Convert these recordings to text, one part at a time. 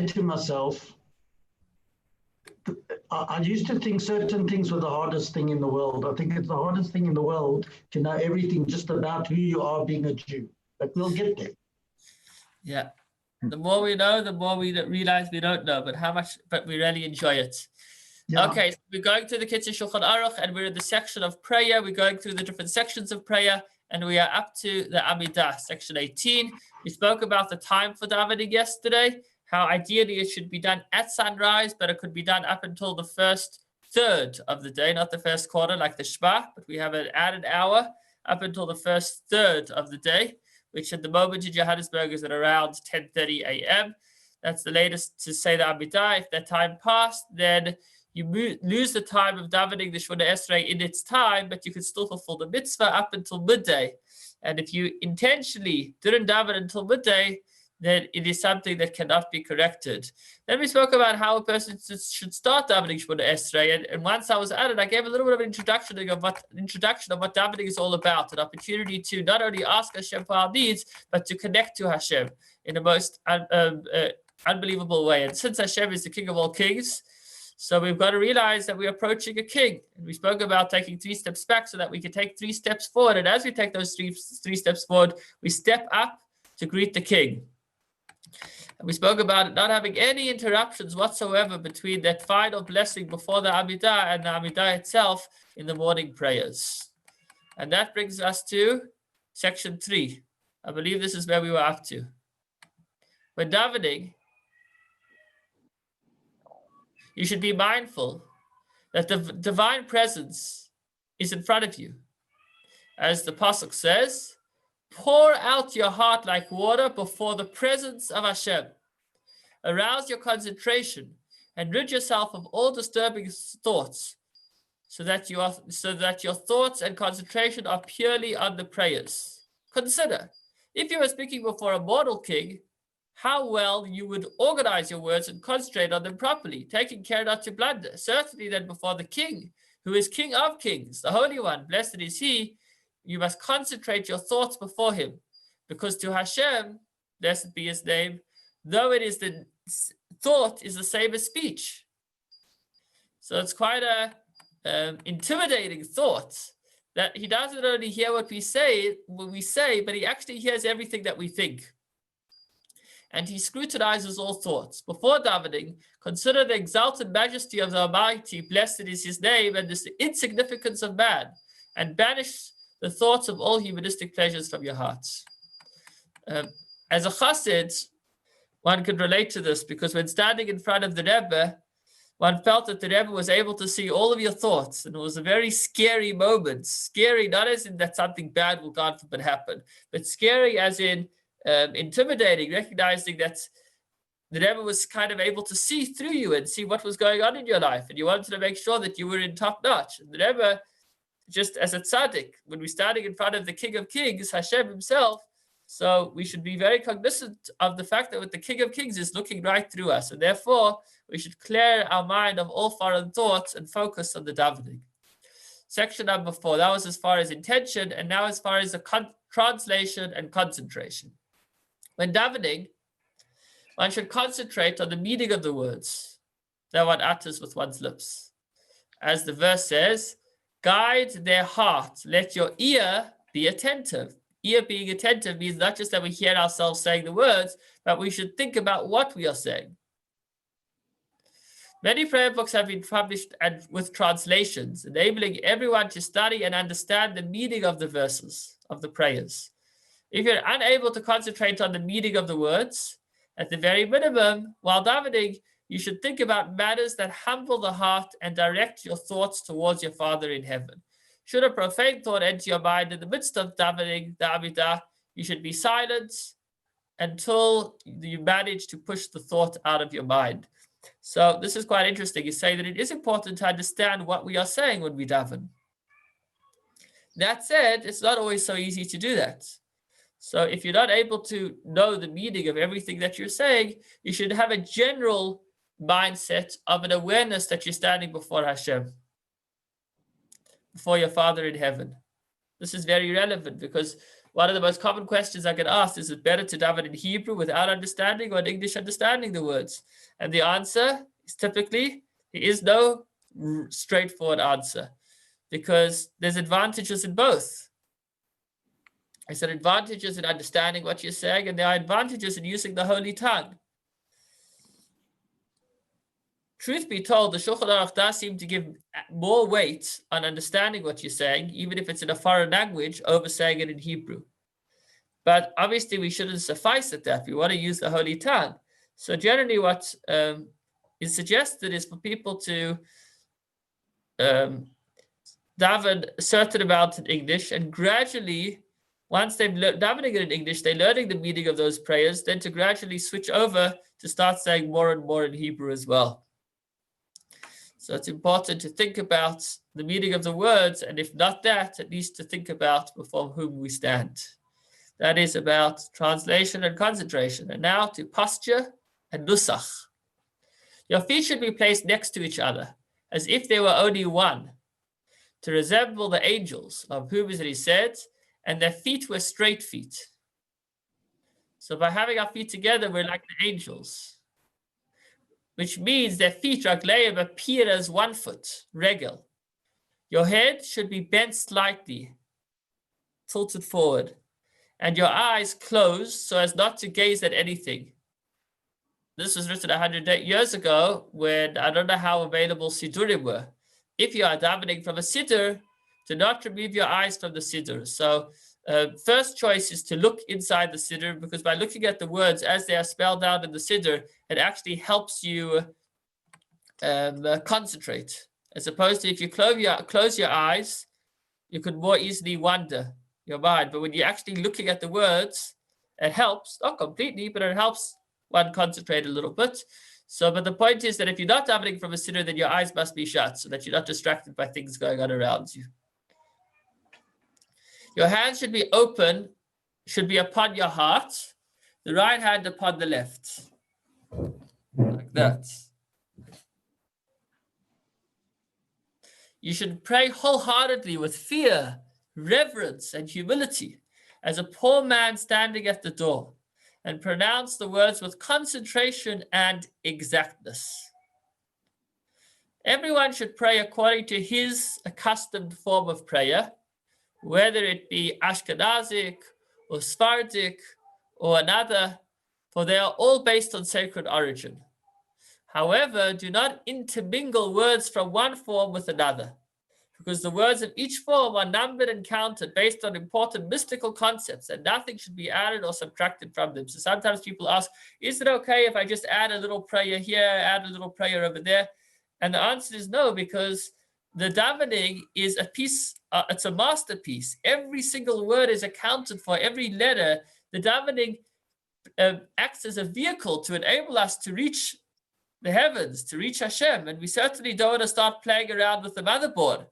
said to myself, I used to think certain things were the hardest thing in the world. I think it's the hardest thing in the world to know everything just about who you are being a Jew. But we'll get there. Yeah. The more we know, the more we realize we don't know, but we really enjoy it. Yeah. Okay, so we're going through the Kitzur Shulchan Aruch, and we're in the section of prayer. We're going through the different sections of prayer, and we are up to the Amida, section 18. We spoke about the time for davening yesterday, how ideally it should be done at sunrise, but it could be done up until the first third of the day, not the first quarter like the Shema, but we have an added hour up until the first third of the day, which at the moment in Johannesburg is at around 10:30 a.m. That's the latest to say the Amida. If that time passed, then you lose the time of davening the Shemona Esrei in its time, but you can still fulfill the mitzvah up until midday. And if you intentionally didn't daven until midday, then it is something that cannot be corrected. Then we spoke about how a person should start davening Shemona Esrei, and once I was at it, I gave a little bit of an introduction of what davening is all about, an opportunity to not only ask Hashem for our needs, but to connect to Hashem in the most unbelievable way. And since Hashem is the King of all kings, so we've got to realize that we're approaching a king. And we spoke about taking 3 steps back so that we can take 3 steps forward. And as we take those three steps forward, we step up to greet the king. And we spoke about it not having any interruptions whatsoever between that final blessing before the Amida and the Amida itself in the morning prayers. And that brings us to section 3. I believe this is where we were up to. When davening, you should be mindful that the divine presence is in front of you. As the Pasuk says, pour out your heart like water before the presence of Hashem. Arouse your concentration and rid yourself of all disturbing thoughts so that your thoughts and concentration are purely on the prayers. Consider, if you were speaking before a mortal king, how well you would organize your words and concentrate on them properly, taking care not to blunder. Certainly then before the king, who is King of kings, the Holy One, blessed is he, you must concentrate your thoughts before him. Because to Hashem, blessed be his name, though it is the thought is the same as speech. So it's quite a intimidating thought that he doesn't only hear what we say, but he actually hears everything that we think. And he scrutinizes all thoughts. Before davening, consider the exalted majesty of the Almighty, blessed is his name, and the insignificance of man, and banish the thoughts of all humanistic pleasures from your hearts. As a chassid, one could relate to this, because when standing in front of the Rebbe, one felt that the Rebbe was able to see all of your thoughts, and it was a very scary moment. Scary, not as in that something bad will, God forbid, happen, but scary as in intimidating, recognizing that the Rebbe was kind of able to see through you and see what was going on in your life, and you wanted to make sure that you were in top notch. And the Rebbe, just as a tzaddik, when we're standing in front of the King of Kings, Hashem himself, so we should be very cognizant of the fact that the King of Kings is looking right through us, and therefore we should clear our mind of all foreign thoughts and focus on the davening. Section number 4, that was as far as intention, and now as far as the translation and concentration. When davening, one should concentrate on the meaning of the words that one utters with one's lips. As the verse says, guide their heart, let your ear be attentive. Ear being attentive means not just that we hear ourselves saying the words, but we should think about what we are saying. Many prayer books have been published and with translations, enabling everyone to study and understand the meaning of the verses, of the prayers. If you're unable to concentrate on the meaning of the words, at the very minimum, while davening, you should think about matters that humble the heart and direct your thoughts towards your Father in heaven. Should a profane thought enter your mind in the midst of davening, the Amida, you should be silent until you manage to push the thought out of your mind. So this is quite interesting. You say that it is important to understand what we are saying when we daven. That said, it's not always so easy to do that. So if you're not able to know the meaning of everything that you're saying, you should have a general mindset of an awareness that you're standing before Hashem, before your Father in heaven. This is very relevant because one of the most common questions I get asked is it better to daven in Hebrew without understanding or in English understanding the words? And the answer is typically there is no straightforward answer because there's advantages in both. I said advantages in understanding what you're saying, and there are advantages in using the holy tongue. Truth be told, the Shulchan Aruch does seem to give more weight on understanding what you're saying, even if it's in a foreign language, over saying it in Hebrew. But obviously, we shouldn't suffice at that. We want to use the holy tongue. So generally, what is suggested is for people to daven a certain amount in English, and gradually, once they've davening it in English, they're learning the meaning of those prayers, then to gradually switch over to start saying more and more in Hebrew as well. So it's important to think about the meaning of the words, and if not that, at least to think about before whom we stand. That is about translation and concentration. And now to posture and nusach. Your feet should be placed next to each other, as if they were only one, to resemble the angels, of whom it is said, and their feet were straight feet. So by having our feet together, we're like the angels, which means their feet, ragleim, appear as 1 foot, regel. Your head should be bent slightly, tilted forward, and your eyes closed so as not to gaze at anything. This was written 100 years ago when I don't know how available Siddurim were. If you are davening from a Siddur, do not remove your eyes from the Siddur. So first choice is to look inside the Siddur, because by looking at the words as they are spelled out in the Siddur, it actually helps you concentrate. As opposed to if you close your eyes, you could more easily wander your mind. But when you're actually looking at the words, it helps, not completely, but it helps one concentrate a little bit. So, but the point is that if you're not davening from a Siddur, then your eyes must be shut so that you're not distracted by things going on around you. Your hands should be open, should be upon your heart, the right hand upon the left, like that. You should pray wholeheartedly with fear, reverence, and humility, as a poor man standing at the door, and pronounce the words with concentration and exactness. Everyone should pray according to his accustomed form of prayer, whether it be Ashkenazic or Sephardic or another, for they are all based on sacred origin. However, do not intermingle words from one form with another, because the words of each form are numbered and counted based on important mystical concepts, and nothing should be added or subtracted from them. So sometimes people ask, is it okay if I just add a little prayer here, add a little prayer over there? And the answer is no, because the davening is a piece, it's a masterpiece. Every single word is accounted for, every letter. The davening acts as a vehicle to enable us to reach the heavens, to reach Hashem, and we certainly don't want to start playing around with the motherboard.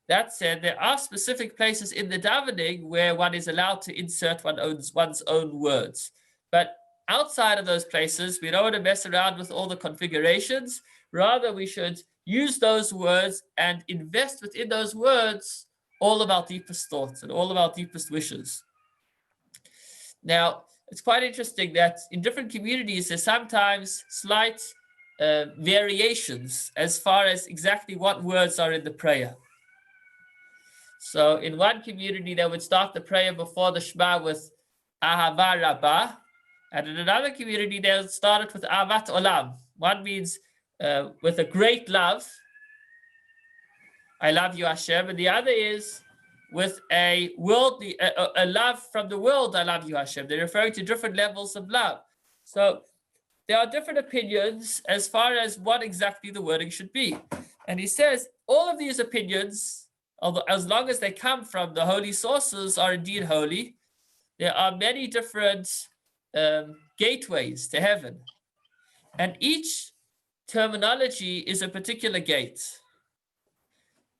That said, there are specific places in the davening where one is allowed to insert one's own words. But outside of those places, we don't want to mess around with all the configurations. Rather, we should use those words and invest within those words all of our deepest thoughts and all of our deepest wishes. Now, it's quite interesting that in different communities, there's sometimes slight variations as far as exactly what words are in the prayer. So in one community, they would start the prayer before the Shema with Ahava Rabbah, and in another community, they'll start it with Ahavat Olam. One means with a great love, I love you, Hashem, and the other is with a worldly, a love from the world, I love you, Hashem. They're referring to different levels of love. So there are different opinions as far as what exactly the wording should be. And he says all of these opinions, although as long as they come from the holy sources, are indeed holy. There are many different gateways to heaven, and each terminology is a particular gate.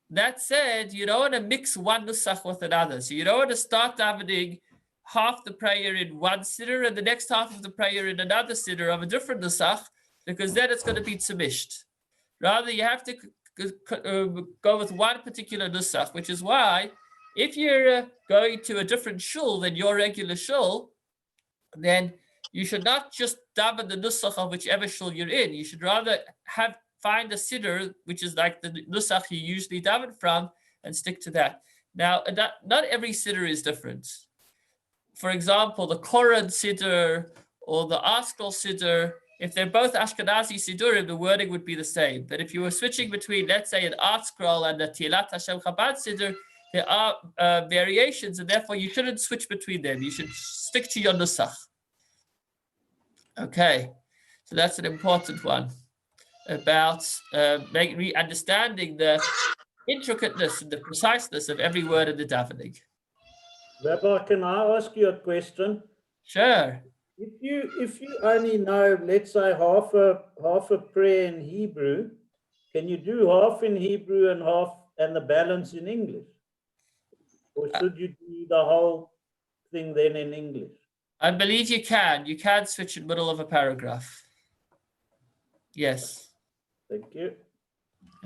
That said, you don't want to mix one nusach with another. So you don't want to start davening half the prayer in one siddur and the next half of the prayer in another siddur of a different nusach, because then it's going to be tzimished. Rather, you have to go with one particular nusach, which is why If you're going to a different shul than your regular shul, then you should not just daven the nusach of whichever shul you're in. You should rather find a siddur, which is like the nusach you usually daven from, and stick to that. Now, not every siddur is different. For example, the Koran siddur or the Askal siddur, if they're both Ashkenazi siddurim, the wording would be the same. But if you were switching between, let's say, an Art Scroll and the Tilat Hashem Chabad siddur, there are variations, and therefore you shouldn't switch between them. You should stick to your nusach. Okay, so that's an important one about understanding the intricateness and the preciseness of every word in the davening. Rabbi, can I ask you a question? Sure. If you only know, let's say, half a prayer in Hebrew, can you do half in Hebrew and the balance in English? Or should you do the whole thing then in English? I believe you can. You can switch in the middle of a paragraph. Yes. Thank you.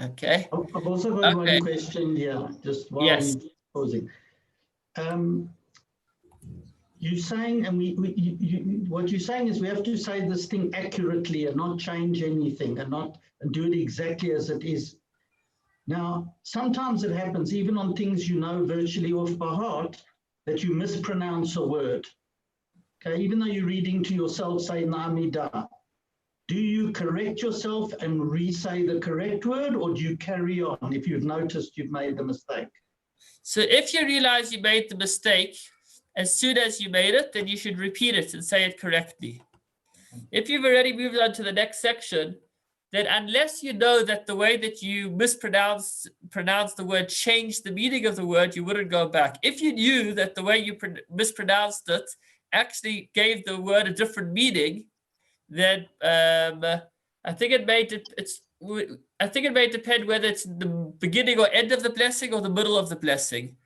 Okay. I've also got one question here, just while I'm pausing. You're saying, and what you're saying is we have to say this thing accurately and not change anything and do it exactly as it is. Now, sometimes it happens, even on things you know virtually off by heart, that you mispronounce a word. Okay, even though you're reading to yourself, saying the Amida, do you correct yourself and re-say the correct word, or do you carry on if you've noticed you've made the mistake? So if you realize you made the mistake, as soon as you made it, then you should repeat it and say it correctly. If you've already moved on to the next section, then unless you know that the way that you pronounced the word changed the meaning of the word, you wouldn't go back. If you knew that the way you mispronounced it actually gave the word a different meaning, then I think it may depend whether it's the beginning or end of the blessing or the middle of the blessing.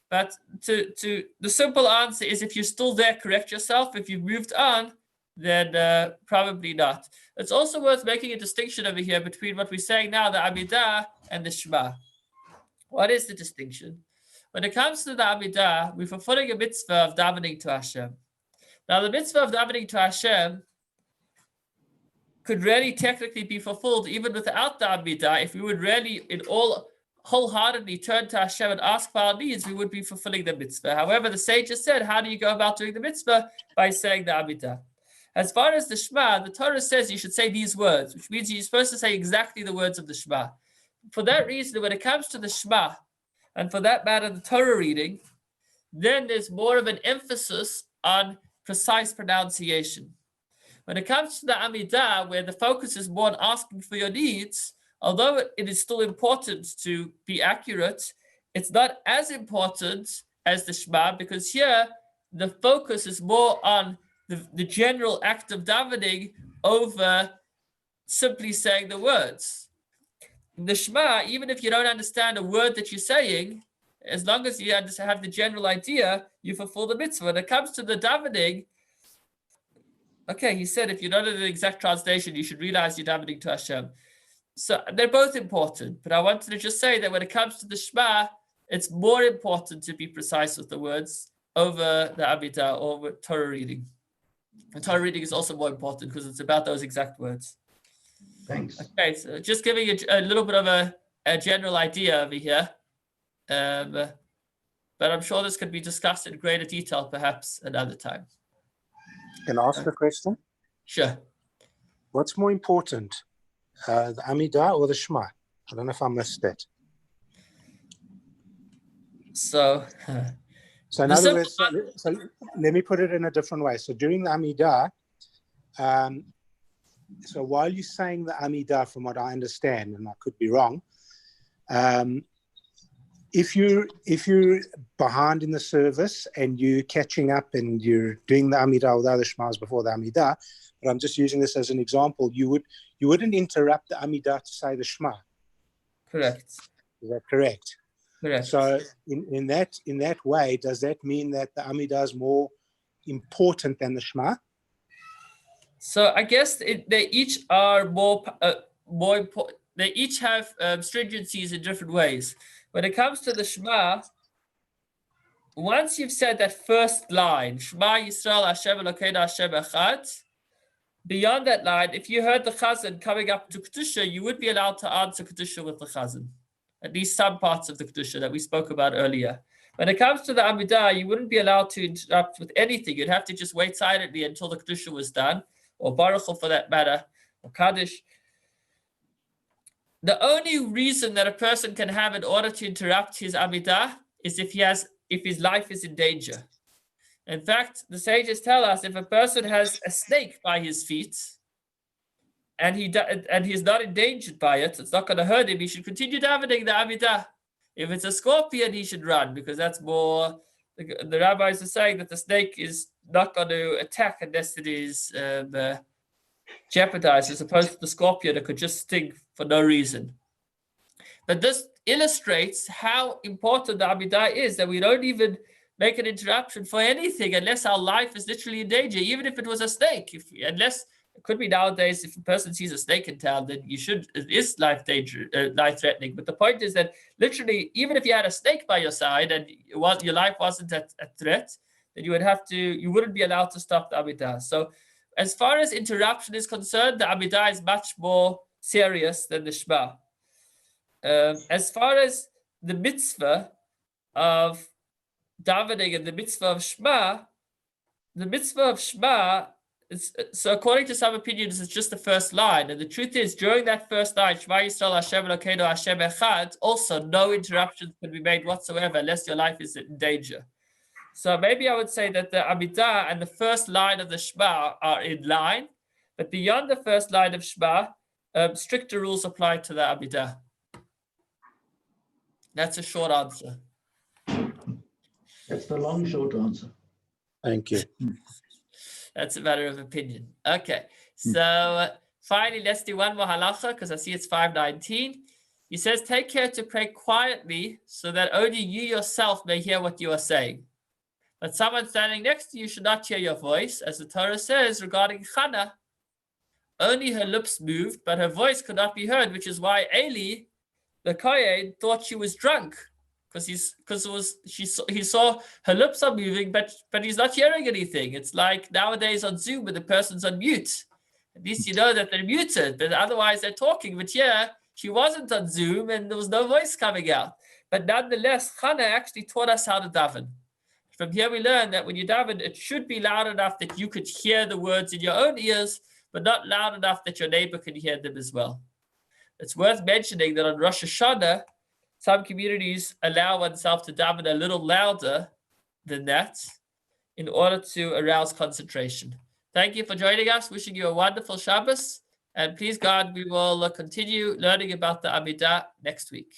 But the simple answer is, if you're still there, correct yourself. If you've moved on, then probably not. It's also worth making a distinction over here between what we're saying now, the Amidah, and the Shema. What is the distinction? When it comes to the Amidah, we're fulfilling a mitzvah of davening to Hashem. Now, the mitzvah of davening to Hashem could really technically be fulfilled even without the Amida. If we would really wholeheartedly turn to Hashem and ask for our needs, we would be fulfilling the mitzvah. However, the sages said, how do you go about doing the mitzvah? By saying the Amida. As far as the Shema, the Torah says you should say these words, which means you're supposed to say exactly the words of the Shema. For that reason, when it comes to the Shema, and for that matter, the Torah reading, then there's more of an emphasis on precise pronunciation. When it comes to the Amidah, where the focus is more on asking for your needs, although it is still important to be accurate, it's not as important as the Shema, because here the focus is more on the general act of davening over simply saying the words. In the Shema, even if you don't understand a word that you're saying, as long as you have the general idea, you fulfill the mitzvah. When it comes to the davening, okay, he said if you don't know the exact translation, you should realize you're davening to Hashem. So they're both important, but I wanted to just say that when it comes to the Shema, it's more important to be precise with the words over the Amidah or with Torah reading. And Torah reading is also more important because it's about those exact words. Thanks. Okay, so just giving a little bit of a general idea over here. But I'm sure this could be discussed in greater detail perhaps another time. Can I ask a question? Sure. What's more important, the Amidah or the Shema? I don't know if I missed that. So in other words, so let me put it in a different way. So during the Amidah, so while you're saying the Amidah, from what I understand, and I could be wrong, if you're behind in the service and you're catching up and you're doing the Amidah or the other Shema's before the Amidah, but I'm just using this as an example, you wouldn't interrupt the Amidah to say the Shema. Correct. Is that correct? Correct. So in that way, does that mean that the Amidah is more important than the Shema? So I guess they each are more important. They each have stringencies in different ways. When it comes to the Shema, once you've said that first line, Shema Yisrael Hashem Elokeinu Hashem Echad, beyond that line, if you heard the Chazan coming up to Kedusha, you would be allowed to answer Kedusha with the Chazan. At least some parts of the Kedusha that we spoke about earlier. When it comes to the Amidah, you wouldn't be allowed to interrupt with anything. You'd have to just wait silently until the Kedusha was done, or Baruch Hu for that matter, or Kaddish. The only reason that a person can have in order to interrupt his Amidah is if his life is in danger. In fact, the sages tell us if a person has a snake by his feet and he's not endangered by it, it's not going to hurt him, he should continue davening the Amidah. If it's a scorpion, he should run, because that's more, the rabbis are saying that the snake is not going to attack unless it is jeopardized, as opposed to the scorpion that could just sting for no reason. But this illustrates how important the Amidah is, that we don't even make an interruption for anything unless our life is literally in danger, even if it was a snake. Unless it could be nowadays, if a person sees a snake in town, then it is life threatening. But the point is that literally, even if you had a snake by your side and your life wasn't at threat, then you wouldn't be allowed to stop the Amidah. So as far as interruption is concerned, the Amidah is much more serious than the Shema. As far as the mitzvah of davening and the mitzvah of Shema, so according to some opinions, it's just the first line. And the truth is, during that first line, Shema Yisrael Hashem Elokeinu Hashem Echad, also no interruptions can be made whatsoever unless your life is in danger. So maybe I would say that the Amidah and the first line of the Shema are in line, but beyond the first line of Shema, stricter rules apply to the Amidah. That's a short answer. That's the long, short answer. Thank you. That's a matter of opinion. Okay, so finally, let's do one more halacha, because I see it's 5:19. He says, take care to pray quietly so that only you yourself may hear what you are saying. But someone standing next to you should not hear your voice, as the Torah says regarding Hannah. Only her lips moved, but her voice could not be heard, which is why Eli, the Kohen, thought she was drunk, because he saw her lips are moving, but he's not hearing anything. It's like nowadays on Zoom when the person's on mute. At least you know that they're muted, but otherwise they're talking. But here, she wasn't on Zoom and there was no voice coming out. But nonetheless, Hannah actually taught us how to daven. From here we learn that when you daven, it should be loud enough that you could hear the words in your own ears, but not loud enough that your neighbor could hear them as well. It's worth mentioning that on Rosh Hashanah, some communities allow oneself to daven a little louder than that in order to arouse concentration. Thank you for joining us. Wishing you a wonderful Shabbos. And please God, we will continue learning about the Amidah next week.